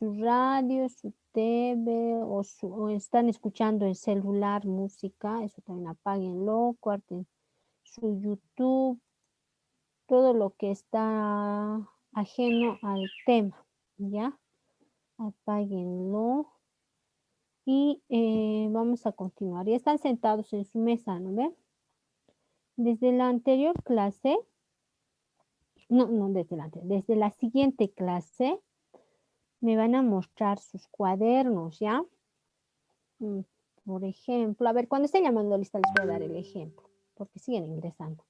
su radio, su TV o están escuchando en celular música, eso también apáguenlo, corten su YouTube, todo lo que está ajeno al tema, ¿ya? Apáguenlo y vamos a continuar. Ya están sentados en su mesa, ¿no ven? Desde la anterior clase, desde la siguiente clase me van a mostrar sus cuadernos, ¿ya? Por ejemplo, a ver, cuando estén llamando lista les voy a dar el ejemplo, porque siguen ingresando.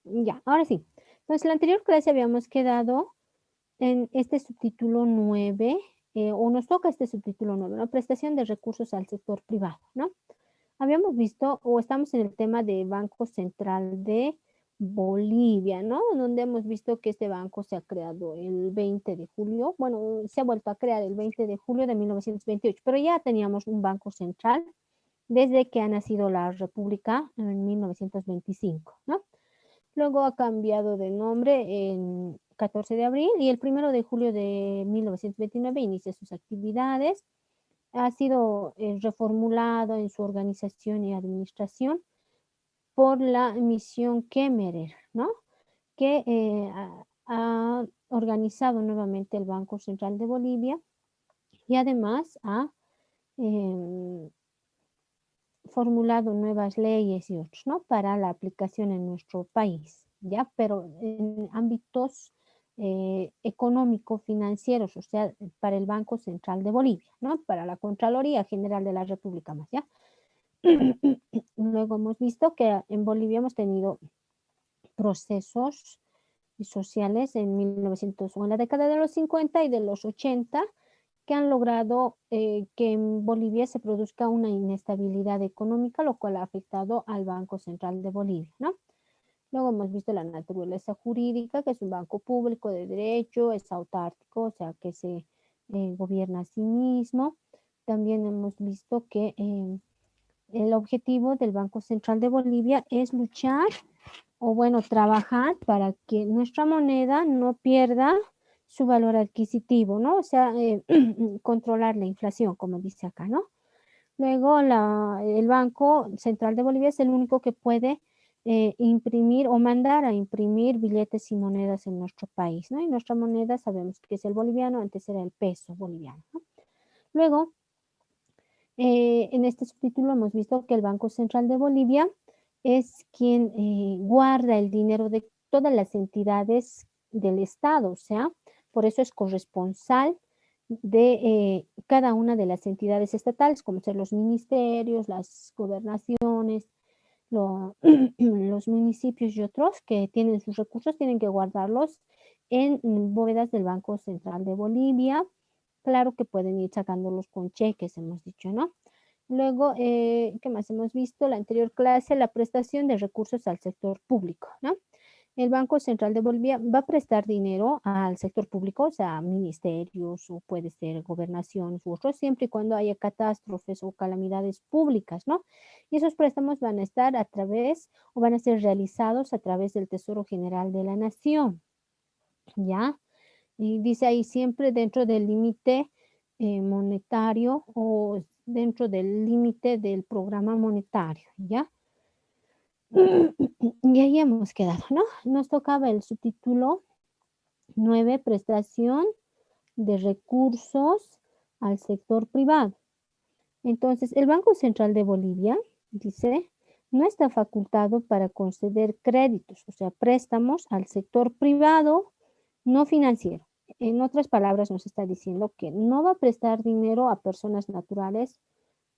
Ya, ahora sí. Entonces, la anterior clase habíamos quedado en este subtítulo 9, o nos toca este subtítulo 9, ¿no? Prestación de recursos al sector privado, ¿no? Habíamos visto, o estamos en el tema de Banco Central de Bolivia, ¿no? Donde hemos visto que este banco se ha creado el 20 de julio, bueno, se ha vuelto a crear el 20 de julio de 1928, pero ya teníamos un banco central desde que ha nacido la República en 1925, ¿no? Luego ha cambiado de nombre en 14 de abril y el 1 de julio de 1929 inicia sus actividades. Ha sido reformulado en su organización y administración por la misión Kemmerer, ¿no? Que ha organizado nuevamente el Banco Central de Bolivia y además ha formulado nuevas leyes y otros, ¿no? Para la aplicación en nuestro país, ¿ya? Pero en ámbitos económico-financieros, o sea, para el Banco Central de Bolivia, ¿no? Para la Contraloría General de la República más, ¿ya? Luego hemos visto que en Bolivia hemos tenido procesos sociales en 1900, o en la década de los 50 y de los 80, que han logrado que en Bolivia se produzca una inestabilidad económica, lo cual ha afectado al Banco Central de Bolivia, ¿no? Luego hemos visto la naturaleza jurídica, que es un banco público de derecho, es autárquico, o sea, que se gobierna a sí mismo. También hemos visto que el objetivo del Banco Central de Bolivia es luchar o bueno, trabajar para que nuestra moneda no pierda su valor adquisitivo, ¿no? O sea, controlar la inflación, como dice acá, ¿no? Luego, el Banco Central de Bolivia es el único que puede imprimir o mandar a imprimir billetes y monedas en nuestro país, ¿no? Y nuestra moneda sabemos que es el boliviano, antes era el peso boliviano, ¿no? Luego, en este subtítulo hemos visto que el Banco Central de Bolivia es quien guarda el dinero de todas las entidades del Estado, o sea, por eso es corresponsal de cada una de las entidades estatales, como ser los ministerios, las gobernaciones, los municipios y otros que tienen sus recursos, tienen que guardarlos en bóvedas del Banco Central de Bolivia. Claro que pueden ir sacándolos con cheques, hemos dicho, ¿no? Luego, ¿qué más hemos visto? La anterior clase, la prestación de recursos al sector público, ¿no? El Banco Central de Bolivia va a prestar dinero al sector público, o sea, ministerios o puede ser gobernaciones u otros, siempre y cuando haya catástrofes o calamidades públicas, ¿no? Y esos préstamos van a estar a través o van a ser realizados a través del Tesoro General de la Nación, ¿ya? Y dice ahí siempre dentro del límite monetario o dentro del límite del programa monetario, ¿ya? Y ahí hemos quedado, ¿no? Nos tocaba el subtítulo 9, prestación de recursos al sector privado. Entonces, el Banco Central de Bolivia, dice, no está facultado para conceder créditos, o sea, préstamos al sector privado no financiero. En otras palabras, nos está diciendo que no va a prestar dinero a personas naturales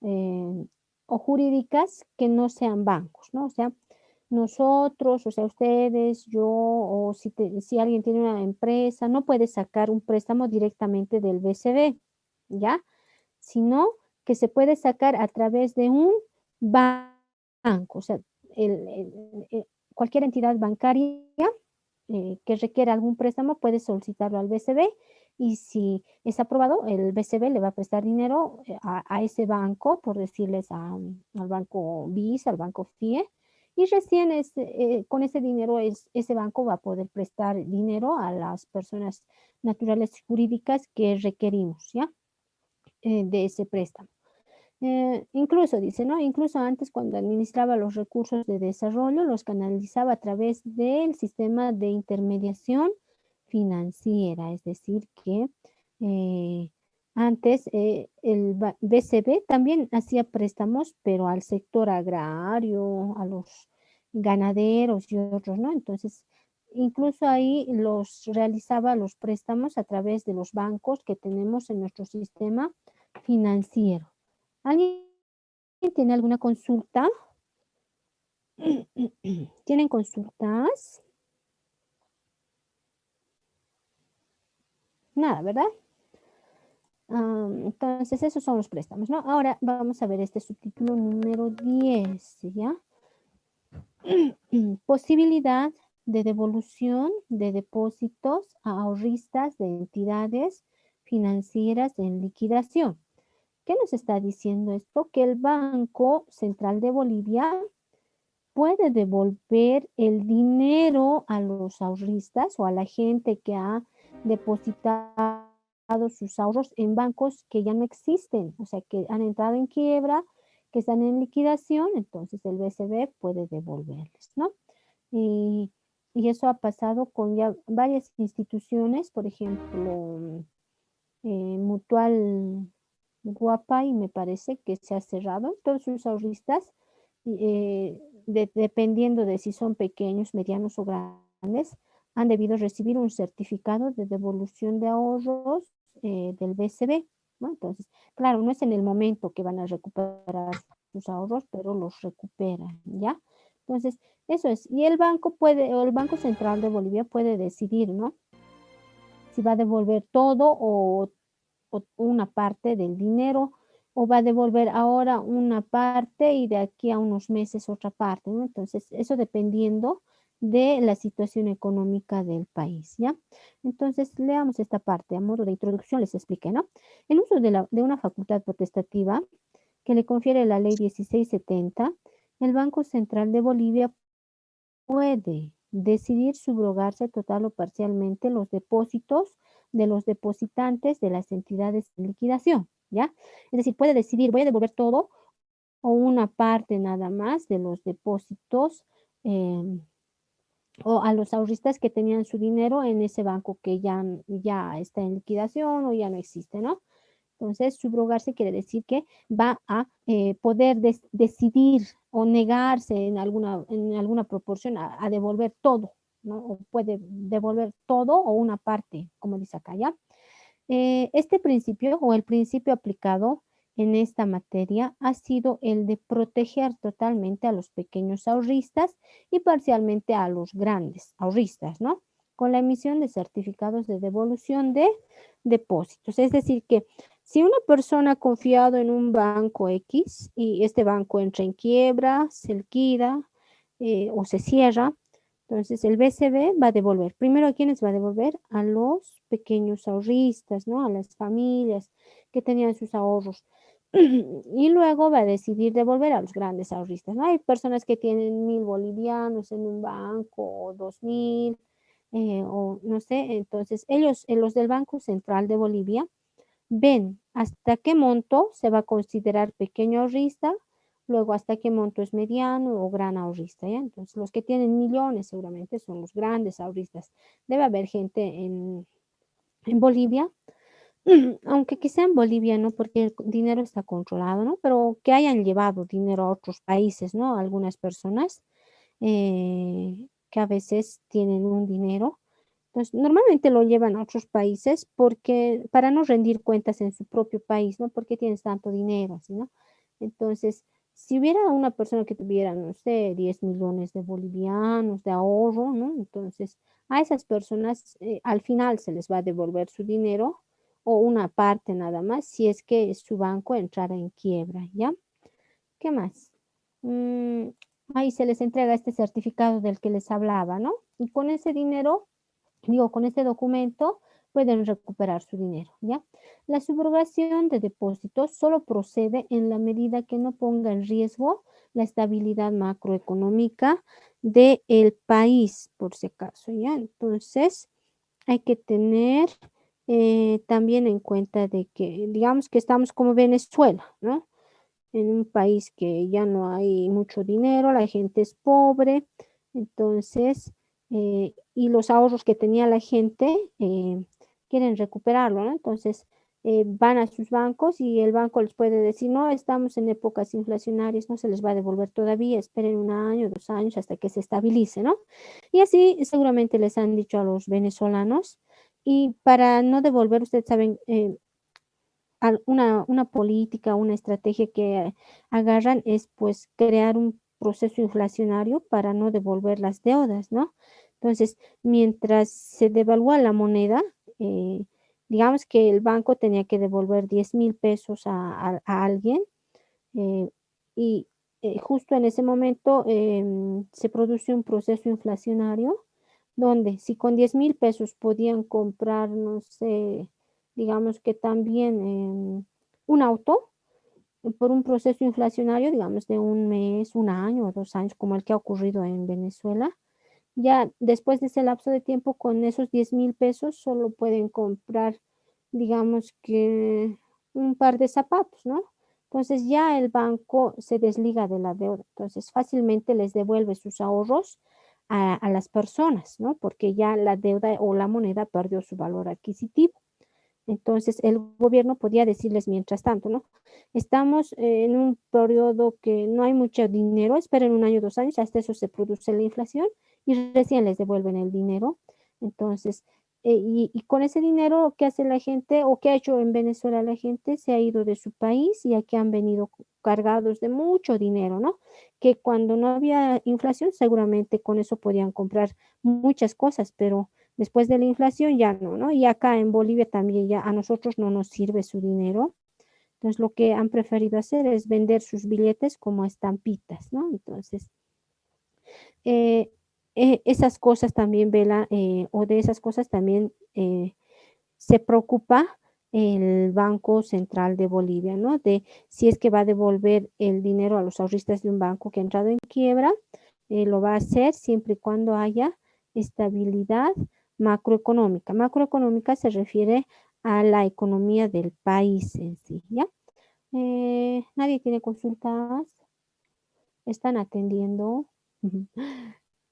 o jurídicas que no sean bancos, ¿no? O sea, nosotros, o sea, ustedes, yo, o si alguien tiene una empresa, no puede sacar un préstamo directamente del BCB, ¿ya? Sino que se puede sacar a través de un banco, o sea, cualquier entidad bancaria que requiera algún préstamo puede solicitarlo al BCB y si es aprobado, el BCB le va a prestar dinero a ese banco, por decirles al banco BIS, al banco FIE, Y recién con ese dinero ese banco va a poder prestar dinero a las personas naturales y jurídicas que requerimos, ¿ya? De ese préstamo. Incluso dice, ¿no? Incluso antes cuando administraba los recursos de desarrollo, los canalizaba a través del sistema de intermediación financiera, es decir, que eh, antes el BCB también hacía préstamos, pero al sector agrario, a los ganaderos y otros, ¿no? Entonces, incluso ahí los realizaba los préstamos a través de los bancos que tenemos en nuestro sistema financiero. ¿Alguien tiene alguna consulta? ¿Tienen consultas? Nada, ¿verdad? Entonces, esos son los préstamos, ¿no? Ahora vamos a ver este subtítulo número 10, ¿ya? Posibilidad de devolución de depósitos a ahorristas de entidades financieras en liquidación. ¿Qué nos está diciendo esto? Que el Banco Central de Bolivia puede devolver el dinero a los ahorristas o a la gente que ha depositado sus ahorros en bancos que ya no existen, o sea, que han entrado en quiebra, que están en liquidación, entonces el BCB puede devolverles, ¿no? Y, y eso ha pasado con ya varias instituciones, por ejemplo, Mutual Guapay, me parece que se ha cerrado, todos sus ahorristas, dependiendo de si son pequeños, medianos o grandes, han debido recibir un certificado de devolución de ahorros del BCB, ¿no? Entonces, claro, no es en el momento que van a recuperar sus ahorros, pero los recuperan, ¿ya? Entonces, eso es. Y el banco puede, o el Banco Central de Bolivia puede decidir, ¿no? Si va a devolver todo o una parte del dinero, o va a devolver ahora una parte y de aquí a unos meses otra parte, ¿no? Entonces, eso dependiendo de la situación económica del país, ¿ya? Entonces, leamos esta parte, a modo de introducción les expliqué, ¿no? En uso de una facultad potestativa que le confiere la ley 1670, el Banco Central de Bolivia puede decidir subrogarse total o parcialmente los depósitos de los depositantes de las entidades de liquidación, ¿ya? Es decir, puede decidir, voy a devolver todo o una parte nada más de los depósitos eh, o a los ahorristas que tenían su dinero en ese banco que ya está en liquidación o ya no existe, ¿no? Entonces, subrogarse quiere decir que va a poder decidir o negarse en alguna proporción a devolver todo, ¿no? O puede devolver todo o una parte, como dice acá, ¿ya? Este principio o el principio aplicado en esta materia ha sido el de proteger totalmente a los pequeños ahorristas y parcialmente a los grandes ahorristas, ¿no? Con la emisión de certificados de devolución de depósitos. Es decir, que si una persona ha confiado en un banco X y este banco entra en quiebra, se liquida o se cierra, entonces el BCB va a devolver. Primero, ¿a quiénes va a devolver? A los pequeños ahorristas, ¿no? A las familias que tenían sus ahorros. Y luego va a decidir devolver a los grandes ahorristas, ¿no? Hay personas que tienen 1.000 bolivianos en un banco o 2.000, o no sé. Entonces, ellos, los del Banco Central de Bolivia, ven hasta qué monto se va a considerar pequeño ahorrista, luego hasta qué monto es mediano o gran ahorrista, ¿ya? Entonces, los que tienen millones seguramente son los grandes ahorristas. Debe haber gente en Bolivia, aunque quizá en Bolivia, ¿no? Porque el dinero está controlado, ¿no? Pero que hayan llevado dinero a otros países, ¿no? Algunas personas que a veces tienen un dinero, pues normalmente lo llevan a otros países porque para no rendir cuentas en su propio país, ¿no? ¿Por qué tienes tanto dinero? Así, ¿no? Entonces, si hubiera una persona que tuviera, no sé, 10 millones de bolivianos de ahorro, ¿no? Entonces, a esas personas al final se les va a devolver su dinero o una parte nada más si es que su banco entrara en quiebra, ¿ya? ¿Qué más? Mm, ahí se les entrega este certificado del que les hablaba, ¿no? Y con ese dinero, digo, con este documento pueden recuperar su dinero, ¿ya? La subrogación de depósitos solo procede en la medida que no ponga en riesgo la estabilidad macroeconómica del país, por si acaso, ¿ya? Entonces, hay que tener también en cuenta de que, digamos que estamos como Venezuela, ¿no? En un país que ya no hay mucho dinero, la gente es pobre, entonces, y los ahorros que tenía la gente quieren recuperarlo, ¿no? Entonces, van a sus bancos y el banco les puede decir, no, estamos en épocas inflacionarias, no se les va a devolver todavía, esperen un año, 2 años hasta que se estabilice, ¿no? Y así seguramente les han dicho a los venezolanos. Y para no devolver, ustedes saben, una política, una estrategia que agarran es pues crear un proceso inflacionario para no devolver las deudas, ¿no? Entonces, mientras se devalúa la moneda, digamos que el banco tenía que devolver 10.000 pesos a alguien eh, y justo en ese momento se produce un proceso inflacionario donde si con 10.000 pesos podían comprar, no sé, digamos que también un auto por un proceso inflacionario, digamos, de un mes, un año o 2 años, como el que ha ocurrido en Venezuela, ya después de ese lapso de tiempo, con esos 10.000 pesos solo pueden comprar, digamos que un par de zapatos, ¿no? Entonces ya el banco se desliga de la deuda, entonces fácilmente les devuelve sus ahorros a las personas, ¿no? Porque ya la deuda o la moneda perdió su valor adquisitivo. Entonces, el gobierno podía decirles mientras tanto, ¿no? Estamos en un periodo que no hay mucho dinero, esperen un año, 2 años, hasta eso se produce la inflación y recién les devuelven el dinero. Entonces, y con ese dinero, ¿qué hace la gente o qué ha hecho en Venezuela la gente? Se ha ido de su país y aquí han venido cargados de mucho dinero, ¿no? Que cuando no había inflación, seguramente con eso podían comprar muchas cosas, pero después de la inflación ya no, ¿no? Y acá en Bolivia también ya a nosotros no nos sirve su dinero. Entonces lo que han preferido hacer es vender sus billetes como estampitas, ¿no? Entonces, eh, esas cosas también, Vela, o de esas cosas también se preocupa el Banco Central de Bolivia, ¿no? De si es que va a devolver el dinero a los ahorristas de un banco que ha entrado en quiebra, lo va a hacer siempre y cuando haya estabilidad macroeconómica. Macroeconómica se refiere a la economía del país en sí, ¿ya? Nadie tiene consultas, están atendiendo.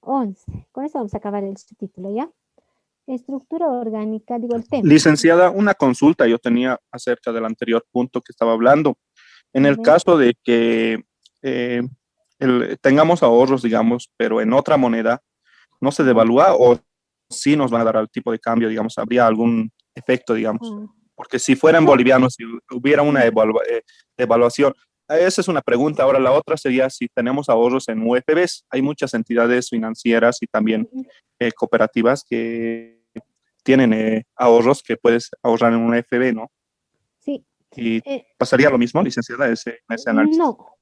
11. Con eso vamos a acabar el subtítulo, ¿ya? Estructura orgánica, digo el tema. Licenciada, una consulta yo tenía acerca del anterior punto que estaba hablando. En A el ver. caso de que eh, tengamos ahorros, digamos, pero en otra moneda, ¿no se ¿Ya? devalúa o sí nos van a dar al tipo de cambio, digamos, habría algún efecto, digamos? Ah, Porque si fueran no. bolivianos, si hubiera una Mm, devaluación, esa es una pregunta. Ahora la otra sería si tenemos ahorros en UFBs. Hay muchas entidades financieras y también mm, cooperativas que tienen ahorros que puedes ahorrar en una FB, ¿no? sí. Y eh, pasaría lo mismo, licenciada, ese análisis. no.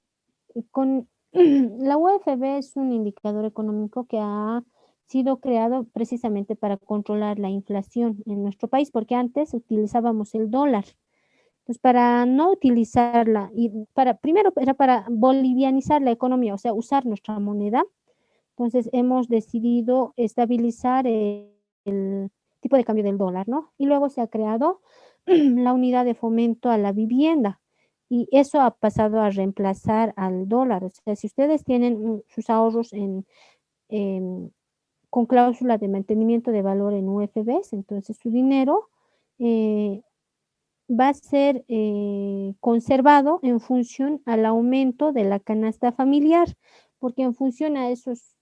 Con la UFB es un indicador económico que ha sido creado precisamente para controlar la inflación en nuestro país, porque antes utilizábamos el dólar. Entonces, para no utilizarla y primero era para bolivianizar la economía, o sea, usar nuestra moneda. Entonces, hemos decidido estabilizar el tipo de cambio del dólar, ¿no? Y luego se ha creado la unidad de fomento a la vivienda. Y eso ha pasado a reemplazar al dólar. O sea, si ustedes tienen sus ahorros en- con cláusula de mantenimiento de valor en UFBs, entonces su dinero eh, va a ser conservado en función al aumento de la canasta familiar, porque en función a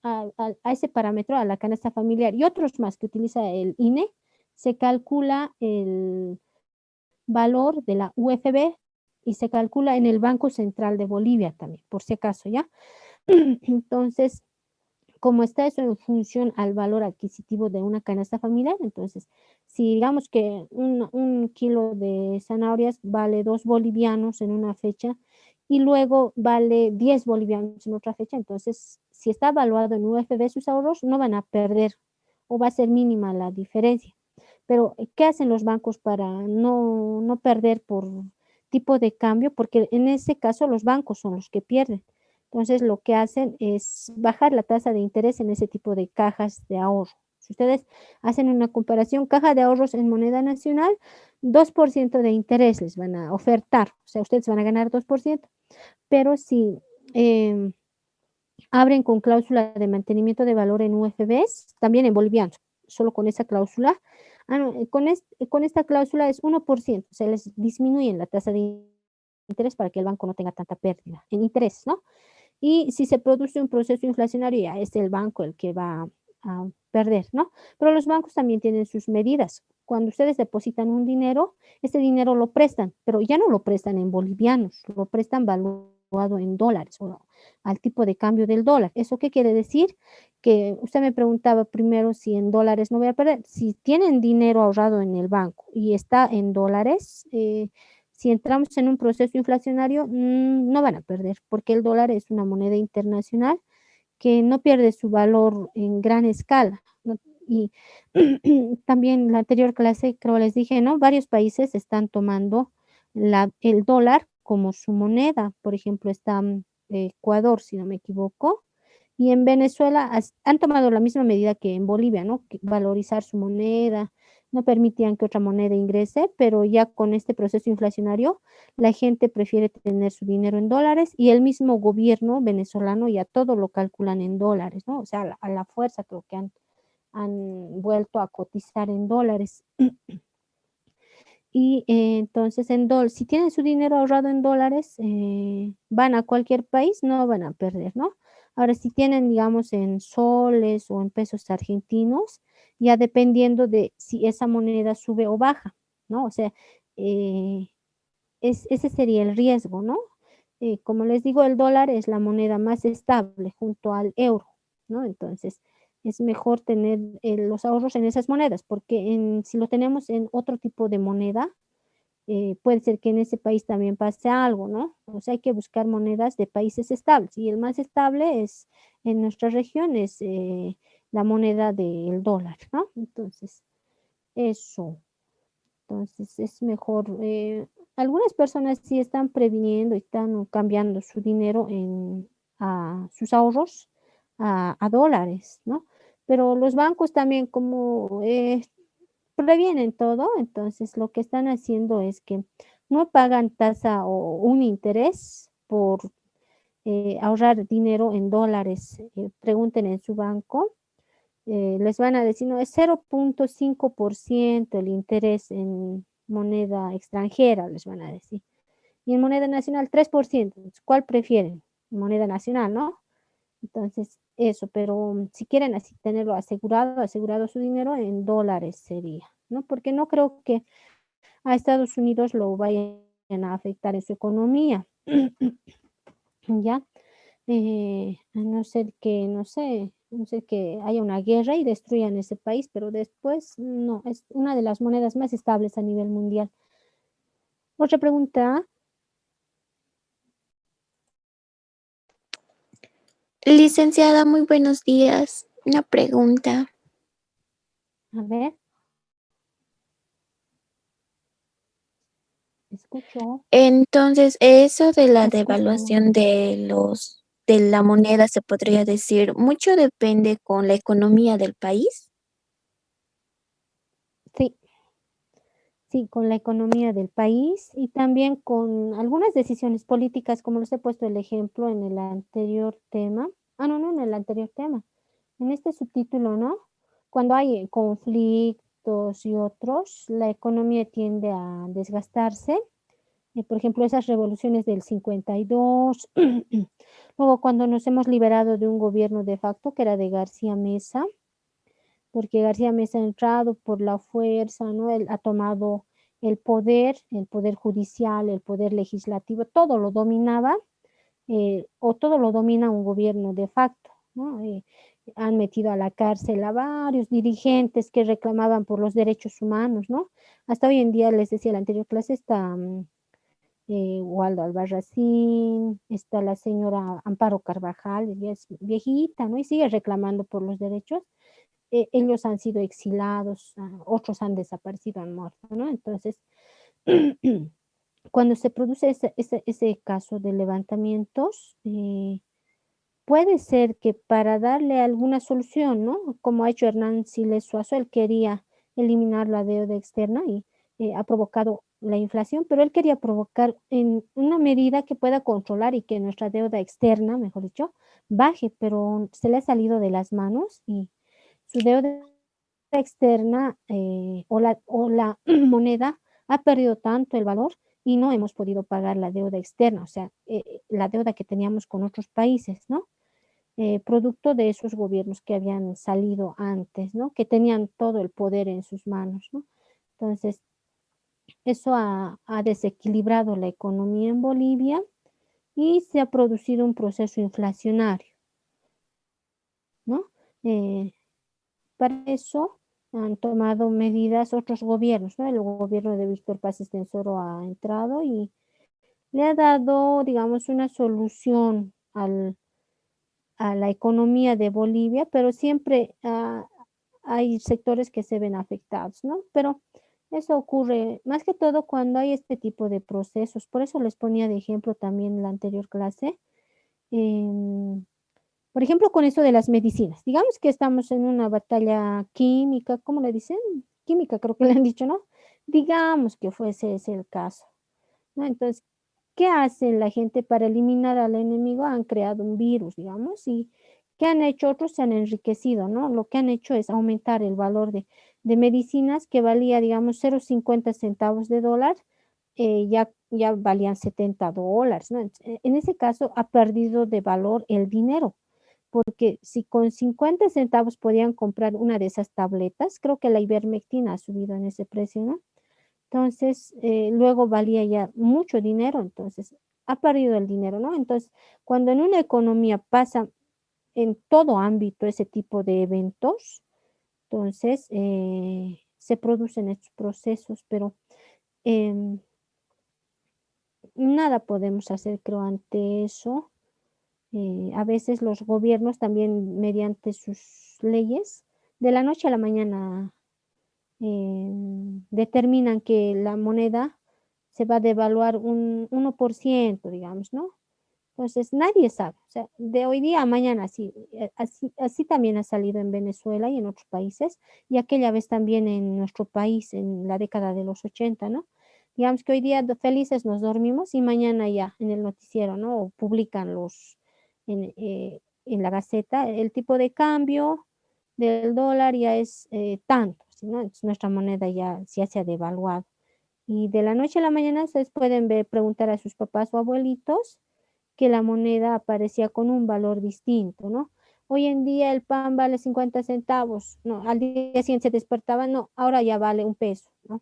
a ese parámetro, a la canasta familiar y otros más que utiliza el INE, se calcula el valor de la UFB y se calcula en el Banco Central de Bolivia también, por si acaso, ¿ya? Entonces, como está eso en función al valor adquisitivo de una canasta familiar, entonces, si digamos que un kilo de zanahorias vale 2 bolivianos en una fecha y luego vale 10 bolivianos en otra fecha, entonces, si está evaluado en UFB, sus ahorros no van a perder o va a ser mínima la diferencia. Pero, ¿qué hacen los bancos para no perder por tipo de cambio? Porque en ese caso los bancos son los que pierden. Entonces, lo que hacen es bajar la tasa de interés en ese tipo de cajas de ahorro. Si ustedes hacen una comparación, caja de ahorros en moneda nacional, 2% de interés les van a ofertar, o sea, ustedes van a ganar 2%, pero si em, abren con cláusula de mantenimiento de valor en UFBs, también en bolivianos, solo con esa cláusula, no, con esta cláusula es 1%, se les disminuye la tasa de interés para que el banco no tenga tanta pérdida en interés, ¿no? Y si se produce un proceso inflacionario, ya es el banco el que va a perder, ¿no? Pero los bancos también tienen sus medidas. Cuando ustedes depositan un dinero, ese dinero lo prestan, pero ya no lo prestan en bolivianos, lo prestan valuado en dólares o al tipo de cambio del dólar. ¿Eso qué quiere decir? Que usted me preguntaba primero si en dólares no voy a perder. Si tienen dinero ahorrado en el banco y está en dólares, si entramos en un proceso inflacionario, no van a perder, porque el dólar es una moneda internacional que no pierde su valor en gran escala, ¿no? Y también en la anterior clase, creo les dije, ¿no? Varios países están tomando el dólar como su moneda. Por ejemplo, está Ecuador, si no me equivoco, y en Venezuela han tomado la misma medida que en Bolivia, ¿no? Que valorizar su moneda, no permitían que otra moneda ingrese, pero ya con este proceso inflacionario, la gente prefiere tener su dinero en dólares y el mismo gobierno venezolano ya todo lo calculan en dólares, ¿no? O sea, a la fuerza creo que han vuelto a cotizar en dólares. Y entonces, si tienen su dinero ahorrado en dólares, van a cualquier país, no van a perder, ¿no? Ahora, si tienen, digamos, en soles o en pesos argentinos, ya dependiendo de si esa moneda sube o baja, ¿no? O sea, eh, ese sería el riesgo, ¿no? Como les digo, el dólar es la moneda más estable junto al euro, ¿no? Entonces, es mejor tener los ahorros en esas monedas, porque si lo tenemos en otro tipo de moneda, puede ser que en ese país también pase algo, ¿no? O sea, hay que buscar monedas de países estables, y el más estable es en nuestra región es la moneda del dólar, ¿no? Entonces, eso. Entonces es mejor. Algunas personas sí están previniendo y están cambiando su dinero a sus ahorros a dólares, ¿no? Pero los bancos también como previenen todo, entonces lo que están haciendo es que no pagan tasa o un interés por ahorrar dinero en dólares. Pregunten en su banco, les van a decir, no, es 0,5% el interés en moneda extranjera, les van a decir. Y en moneda nacional, 3%. ¿Cuál prefieren? Moneda nacional, ¿no? Entonces, eso, pero si quieren así tenerlo asegurado su dinero en dólares sería, ¿no? Porque no creo que a Estados Unidos lo vayan a afectar en su economía, ¿ya? A no ser que, no sé, no sé que haya una guerra y destruyan ese país, pero después no, es una de las monedas más estables a nivel mundial. Otra pregunta, Licenciada, muy buenos días. Una pregunta. a ver, escucho, Entonces, eso de la escucho. devaluación de la moneda, se podría decir, mucho depende con la economía del país. Sí, sí, con la economía del país y también con algunas decisiones políticas, como les he puesto el ejemplo en el anterior tema. No, no en el anterior tema, en este subtítulo, ¿no? Cuando hay conflictos y otros, la economía tiende a desgastarse. Por ejemplo, esas revoluciones del 52. Luego, cuando nos hemos liberado de un gobierno de facto, que era de García Mesa, porque García Mesa ha entrado por la fuerza, ¿no? Él ha tomado el poder judicial, el poder legislativo, todo lo dominaba, o todo lo domina un gobierno de facto, ¿no? Han metido a la cárcel a varios dirigentes que reclamaban por los derechos humanos, ¿no? Hasta hoy en día, les decía en la anterior clase, está Waldo Albarracín, está la señora Amparo Carvajal, ella es viejita, ¿no? Y sigue reclamando por los derechos. Ellos han sido exilados, otros han desaparecido, han muerto, ¿no? Entonces, cuando se produce ese caso de levantamientos, puede ser que para darle alguna solución, ¿no? Como ha hecho Hernán Siles Suazo, él quería eliminar la deuda externa y ha provocado la inflación, pero él quería provocar en una medida que pueda controlar y que nuestra deuda externa, mejor dicho, baje, pero se le ha salido de las manos y su deuda externa o la moneda ha perdido tanto el valor y no hemos podido pagar la deuda externa, o sea, la deuda que teníamos con otros países, ¿no? Producto de esos gobiernos que habían salido antes, ¿no? Que tenían todo el poder en sus manos, ¿no? Entonces, eso ha desequilibrado la economía en Bolivia y se ha producido un proceso inflacionario, ¿no? Eh, para eso han tomado medidas otros gobiernos, ¿no? El gobierno de Víctor Paz Estenssoro ha entrado y le ha dado, digamos, una solución a la economía de Bolivia, pero siempre hay sectores que se ven afectados, ¿no? Pero eso ocurre más que todo cuando hay este tipo de procesos. Por eso les ponía de ejemplo también en la anterior clase. em, por ejemplo, con eso de las medicinas. Digamos que estamos en una batalla química, ¿cómo le dicen? Química, creo que le han dicho, ¿no? Digamos que fuese ese el caso, ¿no? Entonces, ¿qué hace la gente para eliminar al enemigo? Han creado un virus, digamos, y ¿qué han hecho otros? Se han enriquecido, ¿no? Lo que han hecho es aumentar el valor de medicinas que valía, digamos, 0,50 centavos de dólar, ya valían $70, ¿no? En ese caso ha perdido de valor el dinero, porque si con 50 centavos podían comprar una de esas tabletas, creo que la ivermectina ha subido en ese precio, ¿no? Entonces, luego valía ya mucho dinero, entonces ha perdido el dinero, ¿no? Entonces, cuando en una economía pasa en todo ámbito ese tipo de eventos, entonces se producen estos procesos, pero em, nada podemos hacer, creo, ante eso. A veces los gobiernos también mediante sus leyes, de la noche a la mañana determinan que la moneda se va a devaluar un 1%, digamos, ¿no? Entonces nadie sabe, o sea, de hoy día a mañana así también ha salido en Venezuela y en otros países, y aquella vez también en nuestro país en la década de los 80, ¿no? Digamos que hoy día felices nos dormimos y mañana ya en el noticiero, ¿no? O publican en la Gaceta el tipo de cambio del dólar ya es tanto, ¿sí, no? Entonces, nuestra moneda ya se ha devaluado. Y de la noche a la mañana ustedes pueden preguntar a sus papás o abuelitos que la moneda aparecía con un valor distinto, ¿no? Hoy en día el pan vale 50 centavos, ¿no? Al día siguiente se despertaba, no, ahora ya vale un peso, ¿no?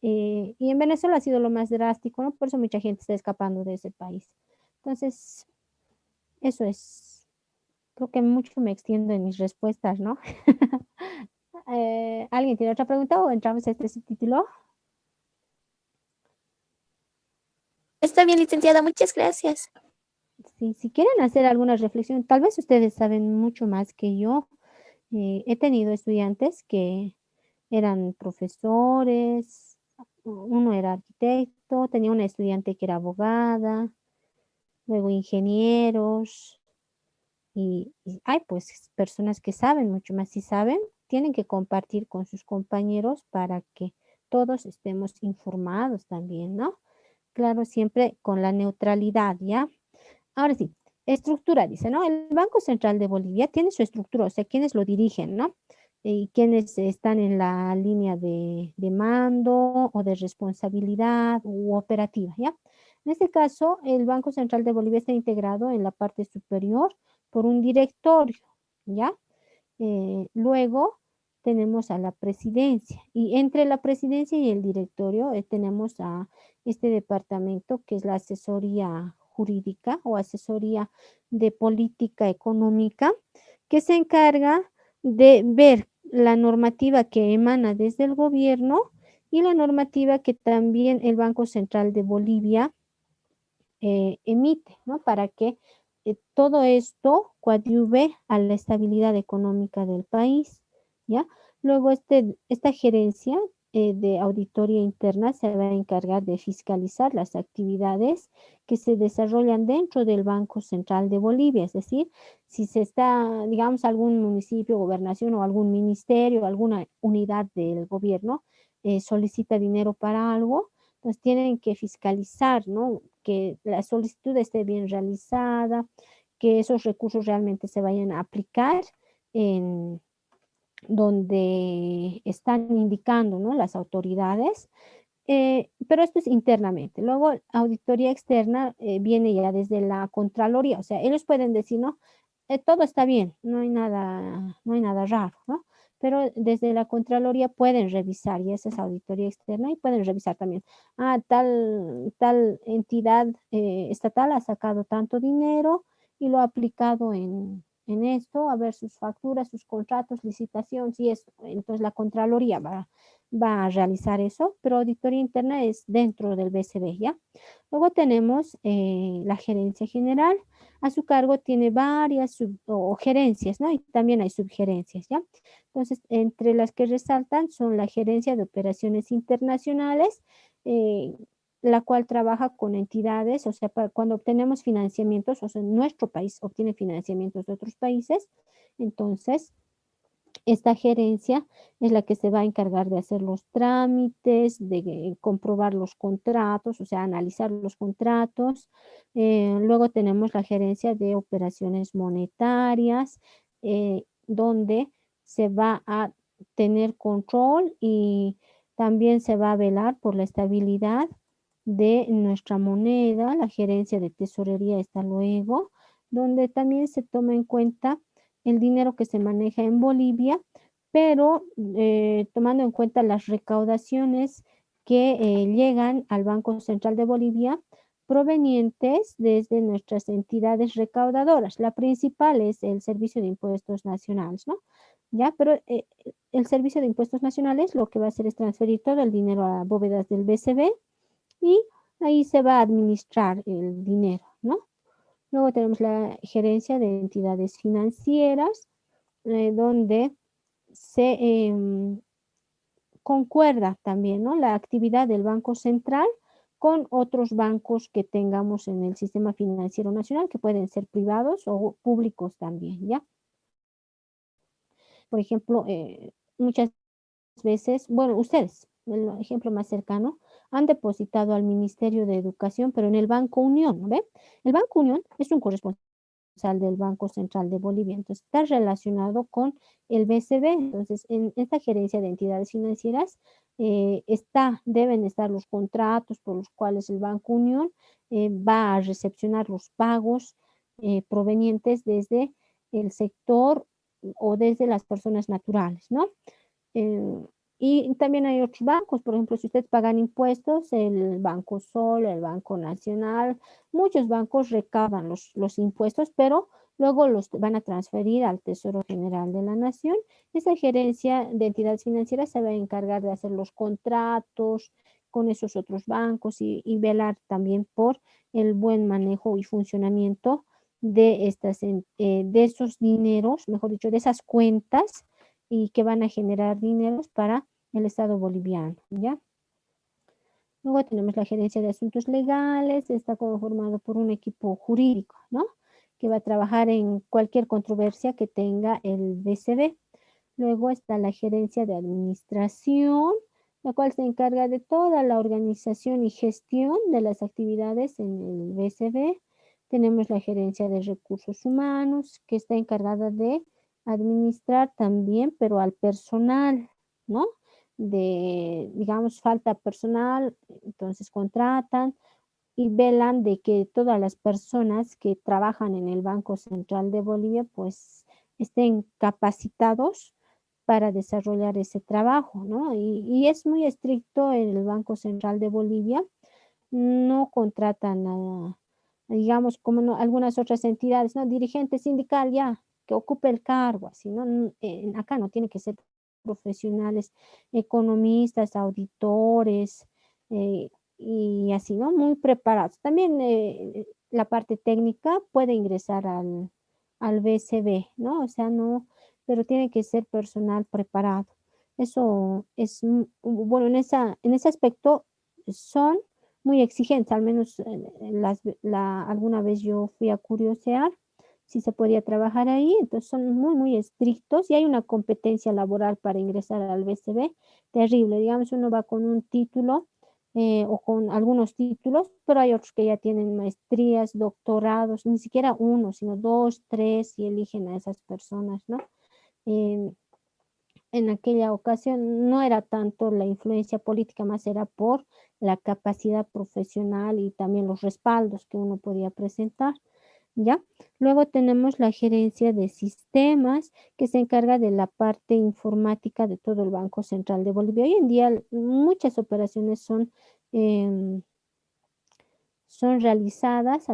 Y en Venezuela ha sido lo más drástico, ¿no? Por eso mucha gente está escapando de ese país. Entonces, eso es, creo que mucho me extiendo en mis respuestas, ¿no? ¿Alguien tiene otra pregunta o entramos a este subtítulo? Está bien, licenciada, muchas gracias. Si quieren hacer alguna reflexión, tal vez ustedes saben mucho más que yo. He tenido estudiantes que eran profesores, uno era arquitecto, tenía una estudiante que era abogada, luego ingenieros, y hay pues personas que saben mucho más. Si saben, tienen que compartir con sus compañeros para que todos estemos informados también, ¿no? Claro, siempre con la neutralidad, ¿ya? Ahora sí, estructura, dice, ¿no? El Banco Central de Bolivia tiene su estructura, o sea, quienes lo dirigen, ¿no? Y quienes están en la línea de mando o de responsabilidad u operativa, ¿ya? En este caso, el Banco Central de Bolivia está integrado en la parte superior por un directorio, ¿ya? Luego tenemos a la presidencia y entre la presidencia y el directorio tenemos a este departamento que es la asesoría jurídica o asesoría de política económica, que se encarga de ver la normativa que emana desde el gobierno y la normativa que también el Banco Central de Bolivia emite, ¿no? Para que todo esto coadyuve a la estabilidad económica del país, ¿ya? Luego esta gerencia de auditoría interna se va a encargar de fiscalizar las actividades que se desarrollan dentro del Banco Central de Bolivia. Es decir, si se está, digamos, algún municipio, gobernación o algún ministerio, alguna unidad del gobierno solicita dinero para algo, pues tienen que fiscalizar, ¿no? Que la solicitud esté bien realizada, que esos recursos realmente se vayan a aplicar en donde están indicando, ¿no? Las autoridades, pero esto es internamente. Luego, auditoría externa viene ya desde la Contraloría, o sea, ellos pueden decir, no, todo está bien, no hay nada raro, ¿no? Pero desde la Contraloría pueden revisar, y esa es auditoría externa, y pueden revisar también, tal entidad estatal ha sacado tanto dinero y lo ha aplicado en esto, a ver sus facturas, sus contratos, licitaciones y eso. Entonces la Contraloría va a realizar eso, pero auditoría interna es dentro del BCB, ¿ya? Luego tenemos la gerencia general. A su cargo tiene varias o gerencias, ¿no? Y también hay subgerencias, ¿ya? Entonces, entre las que resaltan son la gerencia de operaciones internacionales, la cual trabaja con entidades, o sea, cuando obtenemos financiamientos, o sea, nuestro país obtiene financiamientos de otros países, entonces esta gerencia es la que se va a encargar de hacer los trámites, de comprobar los contratos, o sea, analizar los contratos. Luego tenemos la gerencia de operaciones monetarias, donde se va a tener control y también se va a velar por la estabilidad de nuestra moneda. La gerencia de tesorería está luego, donde también se toma en cuenta el dinero que se maneja en Bolivia, pero tomando en cuenta las recaudaciones que llegan al Banco Central de Bolivia provenientes desde nuestras entidades recaudadoras. La principal es el Servicio de Impuestos Nacionales, ¿no? Ya, pero el Servicio de Impuestos Nacionales lo que va a hacer es transferir todo el dinero a bóvedas del BCB y ahí se va a administrar el dinero, ¿no? Luego tenemos la gerencia de entidades financieras, donde se concuerda también, ¿no? La actividad del Banco Central con otros bancos que tengamos en el sistema financiero nacional, que pueden ser privados o públicos también, ¿ya? Por ejemplo, muchas veces, bueno, ustedes, el ejemplo más cercano, han depositado al Ministerio de Educación, pero en el Banco Unión, ¿no ve? El Banco Unión es un corresponsal del Banco Central de Bolivia, entonces está relacionado con el BCB, entonces en esta gerencia de entidades financieras deben estar los contratos por los cuales el Banco Unión va a recepcionar los pagos provenientes desde el sector o desde las personas naturales, ¿no? Eh, y también hay otros bancos, por ejemplo, si ustedes pagan impuestos, el Banco Sol, el Banco Nacional, muchos bancos recaudan los impuestos, pero luego los van a transferir al Tesoro General de la Nación. Esa gerencia de entidades financieras se va a encargar de hacer los contratos con esos otros bancos y velar también por el buen manejo y funcionamiento de esos dineros, mejor dicho, de esas cuentas y que van a generar dineros para el Estado boliviano, ¿ya? Luego tenemos la gerencia de asuntos legales, está conformado por un equipo jurídico, ¿no? Que va a trabajar en cualquier controversia que tenga el BCB. Luego está la gerencia de administración, la cual se encarga de toda la organización y gestión de las actividades en el BCB. Tenemos la gerencia de recursos humanos, que está encargada de administrar también, pero al personal, ¿no? Digamos, falta personal, entonces contratan y velan de que todas las personas que trabajan en el Banco Central de Bolivia, pues estén capacitados para desarrollar ese trabajo, ¿no? Y es muy estricto el Banco Central de Bolivia, no contratan digamos, como algunas otras entidades, ¿no? Dirigente sindical ya, que ocupe el cargo, así, ¿no? Acá no tiene que ser profesionales, economistas, auditores, y así, ¿no? Muy preparados. También la parte técnica puede ingresar al BCB, ¿no? O sea, no, pero tiene que ser personal preparado. Eso es, bueno, en ese aspecto son muy exigentes, al menos alguna vez yo fui a curiosear si se podía trabajar ahí, entonces son muy, muy estrictos y hay una competencia laboral para ingresar al BCB terrible. Digamos, uno va con un título o con algunos títulos, pero hay otros que ya tienen maestrías, doctorados, ni siquiera uno, sino dos, tres, y eligen a esas personas, ¿no? Em, en aquella ocasión no era tanto la influencia política, más era por la capacidad profesional y también los respaldos que uno podía presentar, ¿ya? Luego tenemos la gerencia de sistemas, que se encarga de la parte informática de todo el Banco Central de Bolivia. Hoy en día muchas operaciones em, son realizadas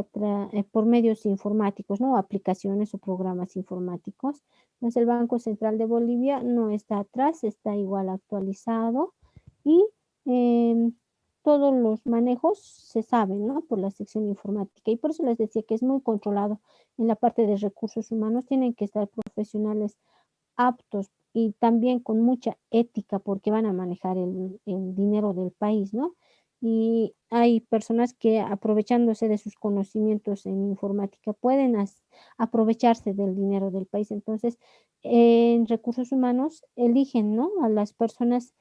por medios informáticos, ¿no? Aplicaciones o programas informáticos. Entonces, el Banco Central de Bolivia no está atrás, está igual actualizado y em, todos los manejos se saben, ¿no? Por la sección informática. Y por eso les decía que es muy controlado en la parte de recursos humanos. Tienen que estar profesionales aptos y también con mucha ética porque van a manejar el dinero del país, ¿no? Y hay personas que aprovechándose de sus conocimientos en informática pueden aprovecharse del dinero del país. Entonces, en recursos humanos eligen, ¿no? A las personas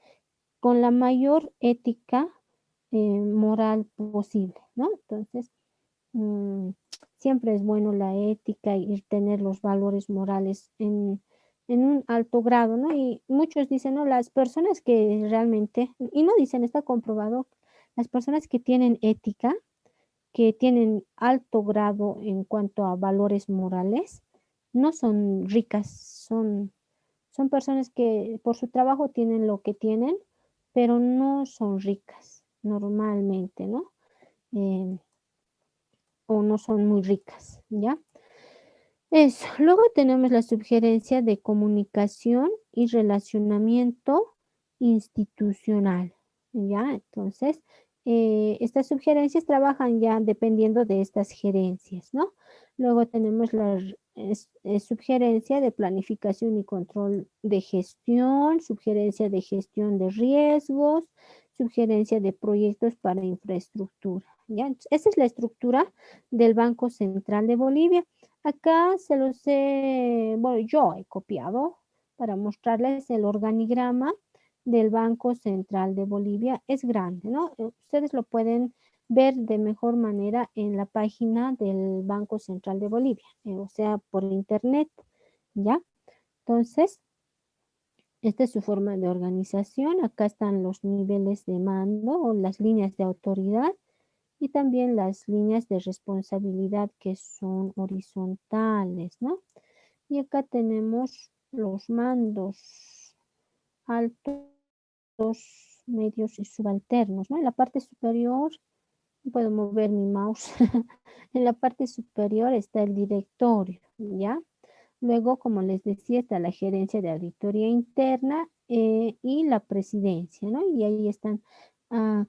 con la mayor ética moral posible, ¿no? Entonces, mm, siempre es bueno la ética y tener los valores morales en un alto grado, ¿no? Y muchos dicen, no, las personas que realmente, y no dicen, está comprobado, las personas que tienen ética, que tienen alto grado en cuanto a valores morales, no son ricas, son personas que por su trabajo tienen lo que tienen, pero no son ricas normalmente, ¿no? Eh, o no son muy ricas, ¿ya? Eso. Luego tenemos la sugerencia de comunicación y relacionamiento institucional, ¿ya? Entonces, estas sugerencias trabajan ya dependiendo de estas gerencias, ¿no? Luego tenemos la sugerencia de planificación y control de gestión, sugerencia de gestión de riesgos, sugerencia de proyectos para infraestructura, ¿ya? Entonces, esa es la estructura del Banco Central de Bolivia. Acá se los he, bueno, yo he copiado para mostrarles el organigrama del Banco Central de Bolivia. Es grande, ¿no? Ustedes lo pueden ver de mejor manera en la página del Banco Central de Bolivia, o sea, por internet, ¿ya? Entonces, esta es su forma de organización. Acá están los niveles de mando o las líneas de autoridad y también las líneas de responsabilidad que son horizontales, ¿no? Y acá tenemos los mandos altos, medios y subalternos, ¿no? En la parte superior, puedo mover mi mouse, en la parte superior está el directorio, ¿ya? Luego, como les decía, está la gerencia de auditoría interna y la presidencia, ¿no? Y ahí están ah,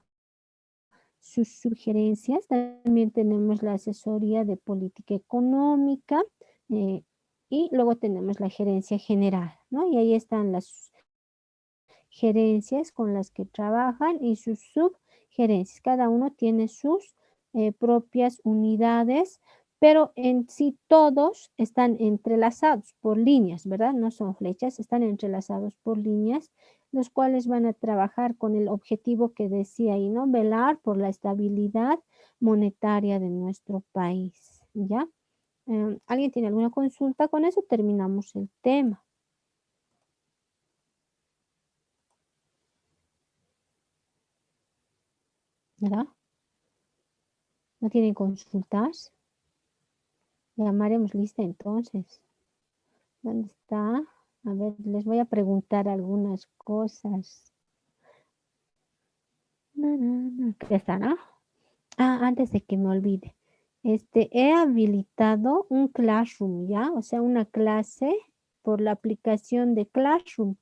sus sugerencias. También tenemos la asesoría de política económica eh, y luego tenemos la gerencia general, ¿no? Y ahí están las gerencias con las que trabajan y sus subgerencias. Cada uno tiene sus propias unidades, pero en sí todos están entrelazados por líneas, ¿verdad? No son flechas, están entrelazados por líneas, los cuales van a trabajar con el objetivo que decía ahí, ¿no? Velar por la estabilidad monetaria de nuestro país, ¿ya? ¿Alguien tiene alguna consulta? Con eso terminamos el tema, ¿verdad? ¿No tienen consultas? Llamaremos lista entonces. ¿Dónde está? A ver, les voy a preguntar algunas cosas. Aquí está, ¿no? Antes de que me olvide. He habilitado un Classroom, ¿ya? O sea, una clase por la aplicación de Classroom.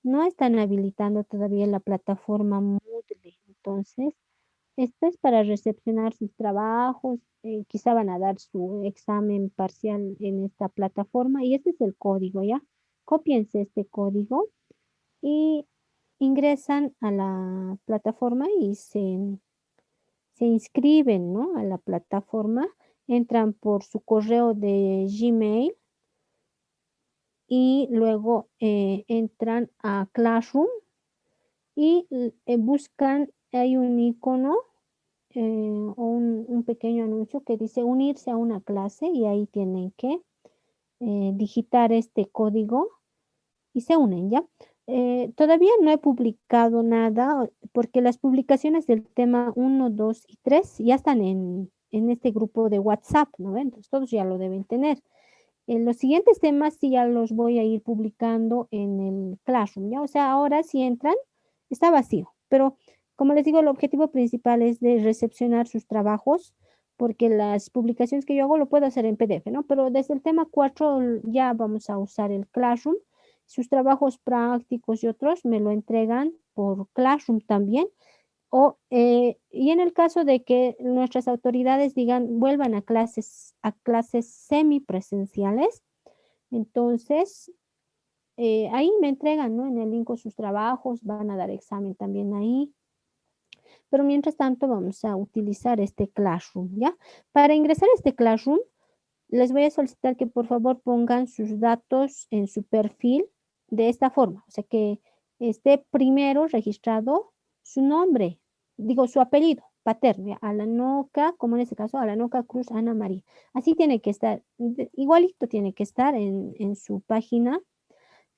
No están habilitando todavía la plataforma Moodle. Entonces, esto es para recepcionar sus trabajos, quizá van a dar su examen parcial en esta plataforma y este es el código, ¿ya? Cópiense este código y ingresan a la plataforma y se inscriben, ¿no? A la plataforma, entran por su correo de Gmail y luego entran a Classroom y buscan, hay un icono o un pequeño anuncio que dice unirse a una clase y ahí tienen que digitar este código y se unen, ¿ya? Todavía no he publicado nada porque las publicaciones del tema 1, 2 y 3 ya están en este grupo de WhatsApp, ¿no ven? Entonces todos ya lo deben tener. Los siguientes temas sí ya los voy a ir publicando en el Classroom, ¿ya? O sea, ahora si entran, está vacío, pero como les digo, el objetivo principal es de recepcionar sus trabajos, porque las publicaciones que yo hago lo puedo hacer en PDF, ¿no? Pero desde el tema 4 ya vamos a usar el Classroom. Sus trabajos prácticos y otros me lo entregan por Classroom también. Y en el caso de que nuestras autoridades digan vuelvan a clases semipresenciales, entonces ahí me entregan, ¿no? En el link con sus trabajos, van a dar examen también ahí. Pero mientras tanto vamos a utilizar este Classroom, ¿ya? Para ingresar a este Classroom, les voy a solicitar que por favor pongan sus datos en su perfil de esta forma. O sea, que esté primero registrado su nombre, digo su apellido paterno, ¿ya? Alanoca, como en este caso, Alanoca Cruz Ana María. Así tiene que estar, igualito tiene que estar en su página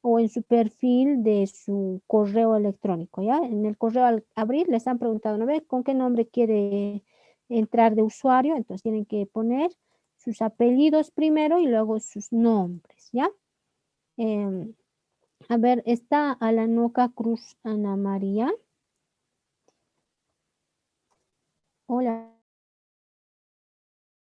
o en su perfil de su correo electrónico, ¿ya? En el correo al abrir les han preguntado, ¿no ve? ¿Con qué nombre quiere entrar de usuario? Entonces tienen que poner sus apellidos primero y luego sus nombres, ¿ya? Em, a ver, está Alanoca Cruz Ana María. Hola.